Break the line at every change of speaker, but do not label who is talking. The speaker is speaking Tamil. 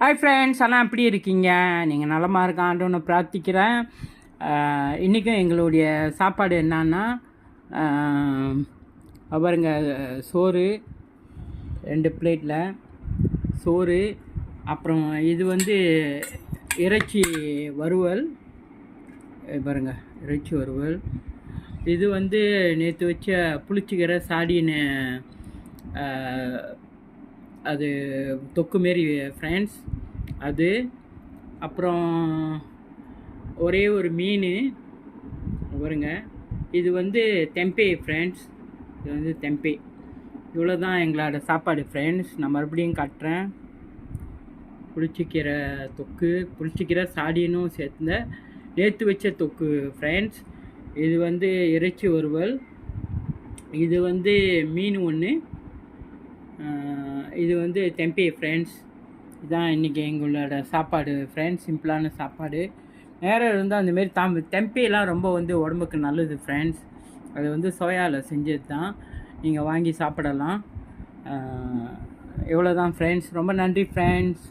ஹாய் ஃப்ரெண்ட்ஸ், எல்லாம் எப்படி இருக்கீங்க? நீங்கள் நலமாக இருக்கான்னு பிரார்த்திக்கிறேன். இன்றைக்கும் எங்களுடைய சாப்பாடு என்னன்னா, பாருங்க, சோறு 2 பிளேட்டில் சோறு, அப்புறம் இது வந்து இறைச்சி வறுவல். பாருங்க, இறைச்சி வறுவல். இது வந்து நேற்று வச்ச புளிச்சிக்கிற சாடின்னு அது தொக்கு மாரி ஃப்ரெண்ட்ஸ். அது அப்புறம் ஒரே ஒரு மீன் பாருங்க. இது வந்து தெம்பே ஃப்ரெண்ட்ஸ். இது வந்து தெம்பே. இவ்வளோ தான் எங்களோட சாப்பாடு ஃப்ரெண்ட்ஸ். நான் மறுபடியும் காட்டுறேன். புளிச்சிக்கீரை தொக்கு, புளிச்சிக்கீரை சாடினும் சேர்ந்த நேற்று வச்ச தொக்கு ஃப்ரெண்ட்ஸ். இது வந்து இறைச்சி வறுவல். இது வந்து மீன் ஒன்று. இது வந்து தெம்பே ஃப்ரெண்ட்ஸ். இதுதான் இன்றைக்கி எங்களோட சாப்பாடு ஃப்ரெண்ட்ஸ். சிம்பிளான சாப்பாடு. நேரம் இருந்தால் அந்தமாரி தெம்பேலாம் ரொம்ப வந்து உடம்புக்கு நல்லது ஃப்ரெண்ட்ஸ். அது வந்து சோயாவில் செஞ்சது தான். நீங்கள் வாங்கி சாப்பிடலாம். இவ்வளோ தான் ஃப்ரெண்ட்ஸ். ரொம்ப நன்றி ஃப்ரெண்ட்ஸ்.